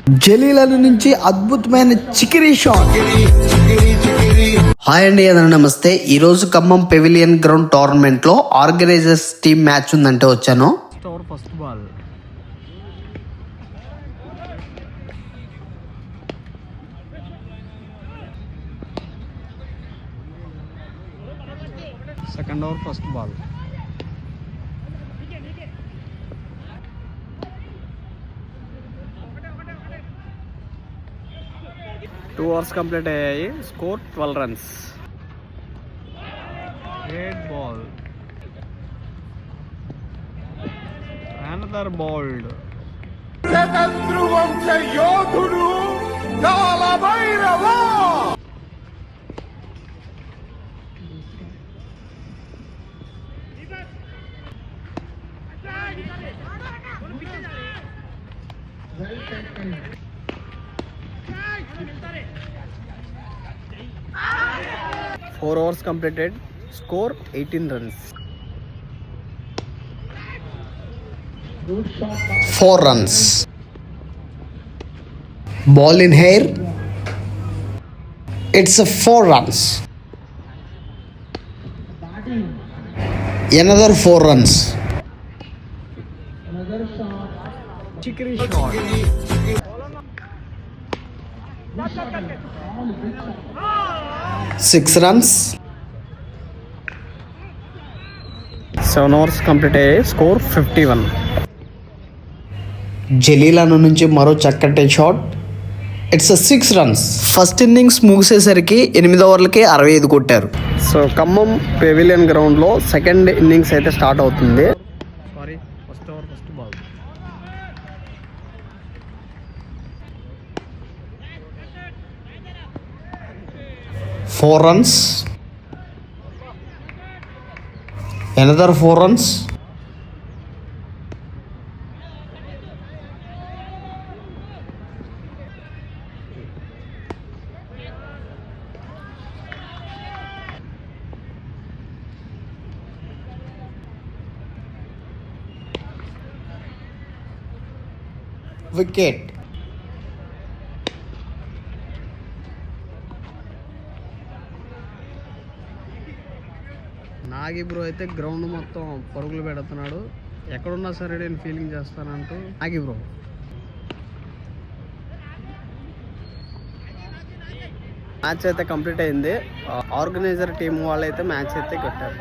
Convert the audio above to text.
జలీలను నుంచి అద్భుతమైన చికిరీ shot. Hi అండి, అందరూ నమస్తే. ఈ రోజు ఖమ్మం పెవిలియన్ గ్రౌండ్ టోర్నమెంట్ లో ఆర్గనైజర్స్ టీమ్ మ్యాచ్ ఉందంటే వచ్చాను. First ball second over first ball. Two overs complete అయ్యాయి. Score 12 runs. Red ball, another bowled. శతద్రువంశ యోధుడు Kalabhairava. Four overs completed. Score 18 runs. 4 runs. Ball in air. It's a 4 runs. Another 4 runs. Chicory shot. 6 runs. 7 overs complete అయ్యాయి. Score 51. జలీలను నుంచి మరో చక్కటి shot. It's 6 runs. First innings ముగిసేసరికి 8 ఓవర్లకి 65 కొట్టారు. So Khammam pavilion గ్రౌండ్లో సెకండ్ ఇన్నింగ్స్ అయితే స్టార్ట్ అవుతుంది. First over first ball. Four runs. Another 4 runs. Wicket. Nagi bro అయితే గ్రౌండ్ మొత్తం పరుగులు పెడుతున్నాడు. ఎక్కడున్నా సరే నేను ఫీలింగ్ చేస్తానంటూ నాగి బ్రో. మ్యాచ్ అయితే కంప్లీట్ అయింది. ఆర్గనైజర్ టీం వాళ్ళు అయితే మ్యాచ్ అయితే కొట్టారు.